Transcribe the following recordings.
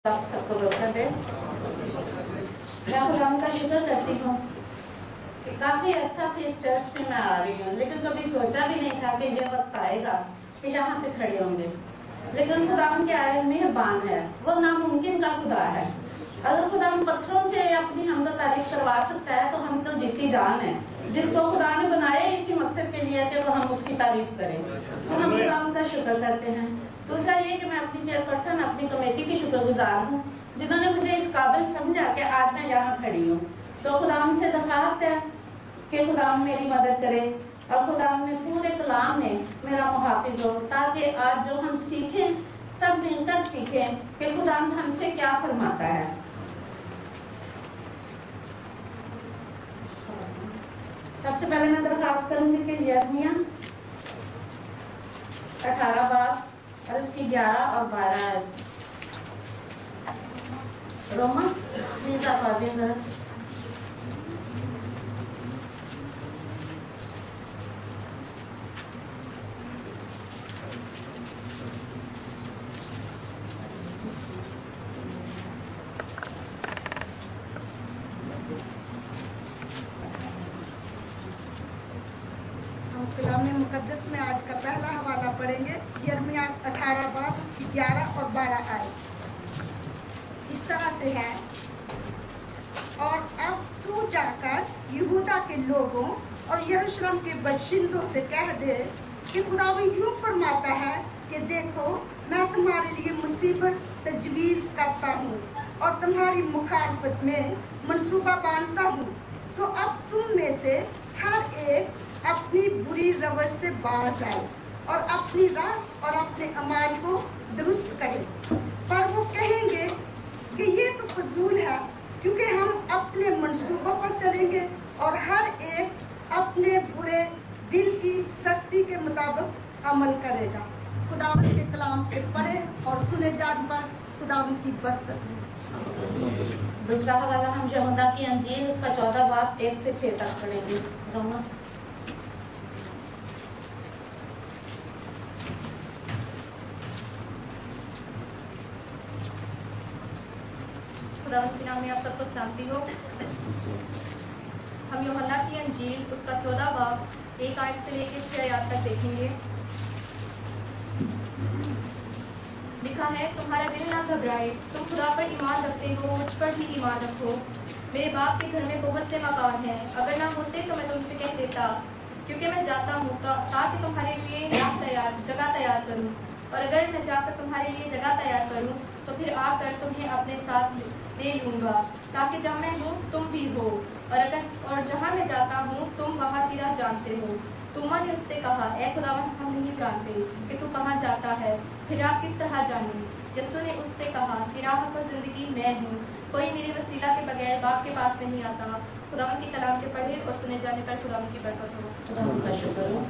آپ سب کو برکت ہے۔ میں خدا کا شکر کرتی ہوں کہ کافی عرصہ سے اس چرچ میں آ رہی ہوں، لیکن کبھی سوچا بھی نہیں تھا کہ یہ وقت آئے گا کہ یہاں پہ کھڑے ہوں گے۔ لیکن خدا کیا ہے، مہربان ہے، وہ ناممکن کا خدا ہے۔ اگر خدا پتھروں سے اپنی حمد و تعریف کروا سکتا ہے تو ہم تو جیتی جان ہے، جس کو خدا نے بنایا اسی مقصد کے لیے کہ وہ ہم اس کی تعریف کریں۔ ہم خدا کا شکر کرتے ہیں۔ دوسرا یہ کہ میں اپنی چیئر پرسن اپنی کمیٹی کی شکر گزار ہوں، جنہوں نے مجھے اس قابل سمجھا کہ آج میں یہاں کھڑی ہوں۔ خدا سے درخواست ہے کہ خدا میری مدد کرے اور خدا میں پورے کلام میں میرا محافظ ہو، تاکہ آج جو ہم سیکھیں سب مل کر سیکھیں کہ خدا ہم سے کیا فرماتا ہے۔ سب سے پہلے میں درخواست کروں گی کہ یرمیہ 18 باب اور اس کی 11 اور 12 ہے۔ روما پلیز آپ آ جائیں ذرا۔ کلام مقدس میں آج کا پہلا حوالہ پڑھیں گے، یرمیہ 18 باب اس کی 11 اور 12 آیت۔ اس طرح سے ہے، اور اب تو جا کر یہودا کے لوگوں اور یروشلم کے باشندوں سے کہہ دے کہ خداوند یوں فرماتا ہے کہ دیکھو، میں تمہارے لیے مصیبت تجویز کرتا ہوں اور تمہاری مخالفت میں منصوبہ باندھتا ہوں۔ سو اب تم میں سے ہر ایک اپنی بری روش سے باز آئے اور اپنی راہ اور اپنے اعمال کو درست کرے۔ پر وہ کہیں گے کہ یہ تو فضول ہے، کیونکہ ہم اپنے منصوبوں پر چلیں گے اور ہر ایک اپنے برے دل کی سختی کے مطابق عمل کرے گا۔ خداوند کے کلام پہ پڑھے اور سنے جان پر خداوند کی برکت ہو۔ دوسرا حوالہ ہم یہودا کی انجیل اس کا 14 باب 1 سے 6 تک پڑھیں گے۔ روما خداوند کے نام میں آپ سب کو سلامتی ہو۔ ہم یوحنا کی انجیل اس کا 14 باب 1 آیت سے لے کے 6 آیات تک دیکھیں گے۔ لکھا ہے، تمہارا دل نہ گھبرائے، تم خدا پر ایمان رکھتے ہو، مجھ پر بھی ایمان رکھو۔ میرے باپ کے گھر میں بہت سے مکان ہیں، اگر نہ ہوتے تو میں تم سے کہہ دیتا، کیونکہ میں جاتا ہوں تاکہ تمہارے لیے جگہ تیار کروں، اور اگر میں جا کر تمہارے لیے جگہ تیار کروں تو پھر آ کر تمہیں اپنے ساتھ لے لوں گا، تاکہ جہاں میں ہوں تم بھی ہو، اور جہاں میں جاتا ہوں تم وہاں کی راہ جانتے ہو۔ توما نے اس سے کہا، اے خداوند، ہم نہیں جانتے کہ تو کہاں جاتا ہے، پھر آپ کس طرح جانیں؟ یسوع نے اس سے کہا کہ راہ پر زندگی میں ہوں، کوئی میرے وسیلہ کے بغیر باپ کے پاس نہیں آتا۔ خداوند کے کلام کے پڑھے اور سنے جانے پر خداوند کی برکت ہو۔ خداوند کا شکر ہو۔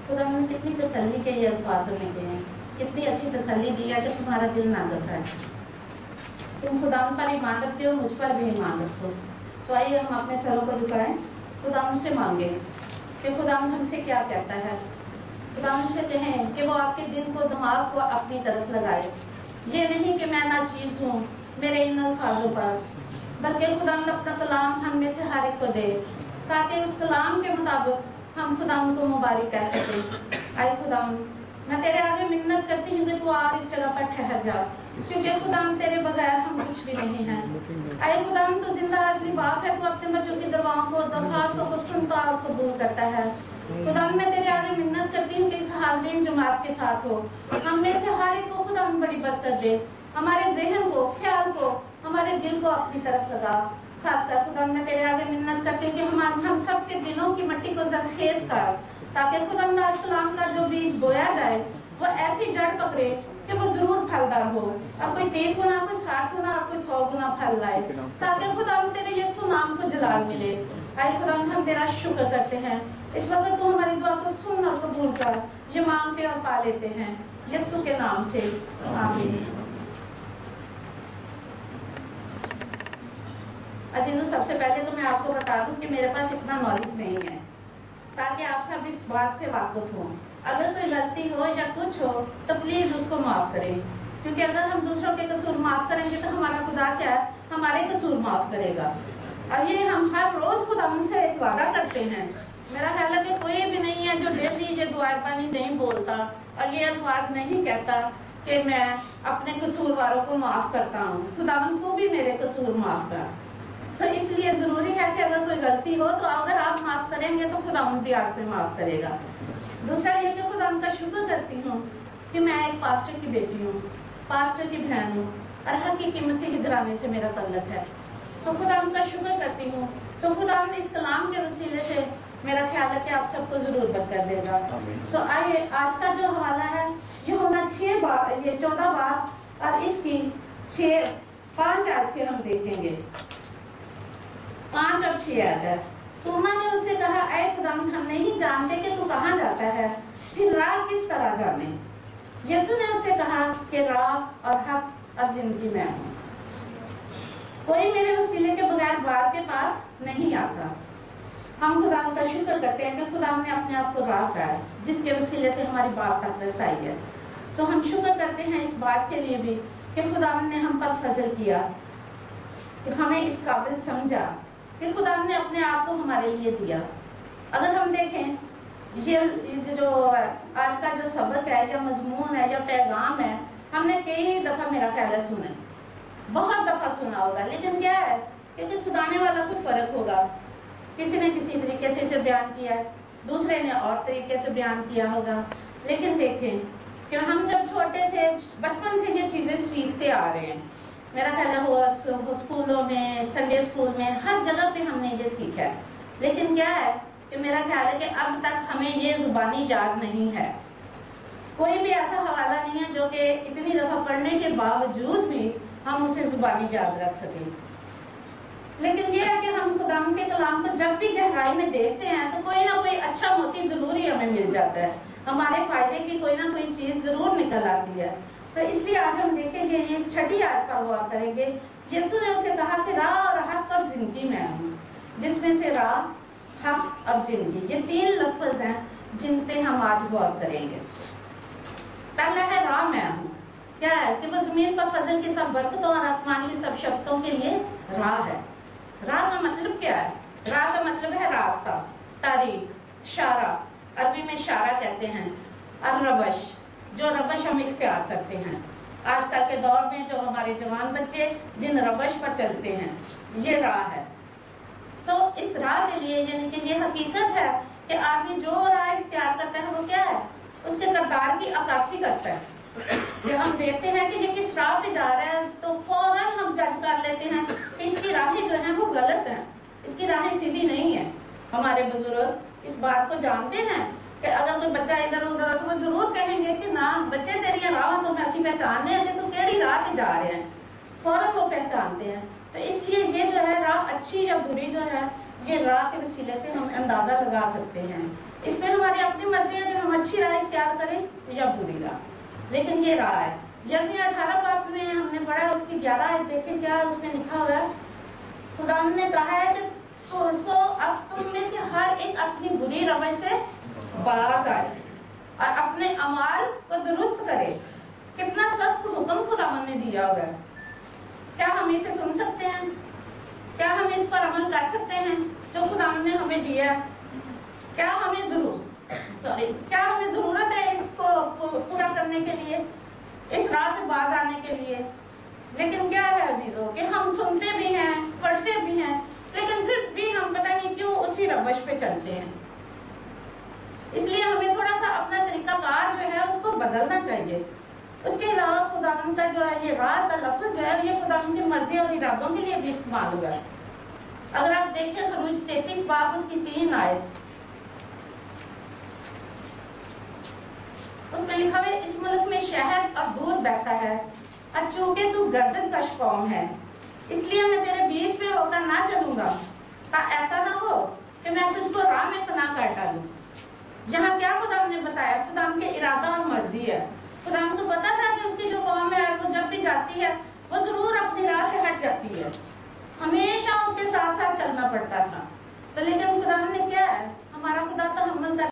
خدا نے کتنی تسلی کے یہ الفاظوں میں گئے ہیں، کتنی اچھی تسلی دی ہے کہ تمہارا دل نہ گھبرائے، تم خدا پر ایمان رکھتے ہو، مجھ پر بھی ایمان رکھو۔ تو آئیے ہم اپنے سروں کو جھکائیں، خدا سے مانگیں کہ خدا ہم سے کیا کہتا ہے۔ خدا سے کہیں کہ وہ آپ کے دل کو دماغ کو اپنی طرف لگائے، یہ نہیں کہ میں ناچیز ہوں میرے ان الفاظوں پر، بلکہ خدا اپنا کلام ہم میں سے ہر ایک کو دے، تاکہ اس کلام کے مطابق ہم خدا کو مبارک کہہ سکیں۔ اے خدا، میں تیرے آگے منت کرتی ہوں کہ تو آ اس جگہ پر ٹھہر جا، کیونکہ خدا تیرے بغیر ہم کچھ بھی نہیں ہیں۔ اے خدا، تو زندہ اصلی باپ ہے، تو اپنے بچوں کی دعاؤں کو درخواستوں کو سنتا اور قبول کرتا ہے۔ خدا میں تیرے آگے منت کرتی ہوں کہ اس حاضرین جماعت کے ساتھ ہو، ہم میں سے ہر ایک کو خدا بڑی برکت دے، ہمارے ذہن کو، خیال کو، ہمارے دل کو اپنی طرف لگا۔ خاص کر خدا میں تیرے آگے منت کرتی ہوں کہ ہم سب کے دلوں کی مٹی کو زرخیز کر، تاکہ خدا آج کلام کا جو بیج بویا جائے وہ ایسی جڑ پکڑے کہ وہ ضرور پھلدار ہو، اور کوئی 30 گنا، کوئی 60 گنا اور کوئی 100 گنا پھل لائے، تاکہ خدا تیرے یسوع نام کو جلال ملے۔ اے خدا، ہم تیرا شکر کرتے ہیں، اس وقت تو ہماری دعا کو سن اور قبول کر، یہ مانگتے اور پا لیتے ہیں یسوع کے نام سے، آمین۔ عزیزو، سب سے پہلے تو میں آپ کو بتا دوں کہ میرے پاس اتنا نالج نہیں ہے، ताकि आप सब इस बात से वाकिफ हों। अगर कोई गलती हो या कुछ हो तो प्लीज़ उसको माफ़ करें, क्योंकि अगर हम दूसरों के कसूर माफ़ करेंगे तो हमारा खुदा क्या है, हमारे कसूर माफ़ करेगा। और ये हम हर रोज़ खुदा उनसे एक वादा करते हैं। मेरा ख्याल है कि कोई भी नहीं है जो डेली ये दुआ पानी नहीं बोलता और ये अल्फाज नहीं कहता कि मैं अपने कसूरवारों को माफ़ करता हूँ, खुदावंद तू भी मेरे कसूर माफ़ कर। तो इसलिए ज़रूरी है कि अगर कोई गलती हो तो अगर आप माफ़ करेंगे तो खुदावंद भी आप पे माफ़ करेगा। दूसरा ये कि खुदावंद का शुक्र करती हूँ कि मैं एक पास्टर की बेटी हूँ, पास्टर की बहन हूँ और हकीकी मसीही घराने से मेरा तल्लुक है। सो खुदावंद का शुक्र करती हूँ। सो खुदावंद इस कलाम के वसीले से मेरा ख्याल है कि आप सबको ज़रूर बरकत देगा। तो आइए आज का जो हवाला है ये होना 14 बार और इसकी 5 आयत से हम देखेंगे। 5 और 6 आयत है। तूमा ने उससे कहा, ऐ खुदावंद हम नहीं जानते कि तू कहाँ जाता है, फिर राह किस तरह जाने। यीशु ने उससे कहा कि राह और हक और जिंदगी मैं हूँ, कोई मेरे वसीले के बगैर बाप के पास नहीं आता। हम खुदा का शुक्र करते हैं कि खुदा ने अपने आप को राह कहा है जिसके वसीले से हमारी बाप तक रसाई है। सो हम शुक्र करते हैं इस बात के लिए भी कि खुदा ने हम पर फजल किया, कि हमें इस काबिल समझा कि खुदा ने अपने आप को हमारे लिए दिया। अगर हम देखें ये जो आज का जो सबक है या मजमून है या पैगाम है, हमने कई दफ़ा मेरा ख्याल है सुना, बहुत दफ़ा सुना होगा, लेकिन क्या है क्योंकि सुनाने वाला कोई फ़र्क होगा। किसी ने किसी तरीके से इसे बयान किया है, दूसरे ने और तरीके से बयान किया होगा। लेकिन देखें कि हम जब छोटे थे बचपन से ये चीज़ें सीखते आ रहे हैं। मेरा ख्याल है स्कूलों में, संडे स्कूल में, हर जगह पे हमने ये सीखा है। लेकिन क्या है कि मेरा ख्याल है कि अब तक हमें ये ज़ुबानी याद नहीं है। कोई भी ऐसा हवाला नहीं है जो कि इतनी दफ़ा पढ़ने के बावजूद भी हम उसे ज़ुबानी याद रख सकें। लेकिन ये है कि हम खुदा के कलाम को जब भी गहराई में देखते हैं तो कोई ना कोई अच्छा मोती ज़रूर ही हमें मिल जाता है, हमारे फ़ायदे की कोई ना कोई चीज़ ज़रूर निकल आती है। तो इसलिए आज हम देखेंगे, ये 6वीं आयत पर गौर करेंगे। यीशु ने उसे कहा कि राह और हक और ज़िंदगी मैं हूँ, जिसमें से राह, हक और ज़िंदगी, ये 3 लफ्ज़ हैं जिन पे हम आज गौर करेंगे। पहला है राह मैं हूँ। क्या है कि वो ज़मीन पर फजल की सब बरकतों और आसमान की सब शक्तों के लिए राह है। राह का मतलब क्या है? राह का मतलब है रास्ता, तारीख, शारा, अरबी में शारा कहते हैं, और रवश, जो रवश हम इख्तियार करते हैं। आजकल के दौर में जो हमारे जवान बच्चे जिन रवश पर चलते हैं, ये राह है। सो इस राह के लिए यानी कि ये हकीकत है कि आदमी जो राह इख्तियार करता है वो क्या है, उसके किरदार की अक्कासी करता है। जब हम देखते हैं कि ये किस राह पे जा रहा है तो फौरन हम जज कर लेते हैं कि इसकी राहें जो हैं वो गलत हैं, इसकी राहें सीधी नहीं है। हमारे बुजुर्ग इस बात को जानते हैं कि अगर कोई बच्चा इधर उधर हो तो वो जरूर कहेंगे कि ना बच्चे तेरी राह तो मैं ऐसी पहचानने हैं कि तू केड़ी राह पे जा रहे हैं, फौरन वो पहचानते हैं। तो इसलिए ये जो है राह अच्छी या बुरी जो है, ये राह के वसीले से हम अंदाजा लगा सकते हैं। इसमें हमारी अपनी मर्जी है कि हम अच्छी राह इख्तियार करें या बुरी राह, लेकिन ये राह है। यिर्मयाह 18 में हमने पढ़ा, उसकी 11 आयत देखें क्या उसमें लिखा हुआ है। खुदा ने कहा है कि तो अब तुम में से हर एक अपनी बुरी रवैया से बाज आए और अपने अमाल को दुरुस्त करे। कितना सख्त हुक्म खुदा ने दिया हुआ है। क्या हम इसे सुन सकते हैं? क्या हम इस पर अमल कर सकते हैं जो खुदा ने हमें दिया है? क्या हमें जरूरत है इसको पूरा करने के लिए, इस राह से बाज आने के लिए? लेकिन क्या है अजीजों कि हम सुनते भी हैं, पढ़ते भी हैं, लेकिन फिर भी हम पता नहीं क्यों उसी रवश पे चलते हैं। इसलिए हमें थोड़ा सा अपना तरीकाकार जो है उसको बदलना चाहिए। उसके अलावा खुदावंद का जो है ये राह का लफ्ज़ जो है ये खुदावंद की मर्जी और इरादों के लिए भी इस्तेमाल हुआ है। अगर आप देखें खरूज 33 बाब उसकी 3 आयत, उसमें लिखा है इस मुल्क में शहद और दूध बहता है और चूंकि तू गर्दनकश कौम है इसलिए मैं तेरे बीच में होकर ना चलूंगा, ऐसा ना हो कि मैं तुझको राह में फना कर डालूं। यहाँ क्या खुदा ने बताया? खुदा के इरादा और मर्जी है। खुदा को पता था कि उसकी जो कौम है वो जब भी जाती है वो जरूर अपनी राह से हट जाती है, हमेशा उसके साथ साथ चलना पड़ता था। तो लेकिन खुदा ने क्या है हमारा खुदा तहम्मुल कर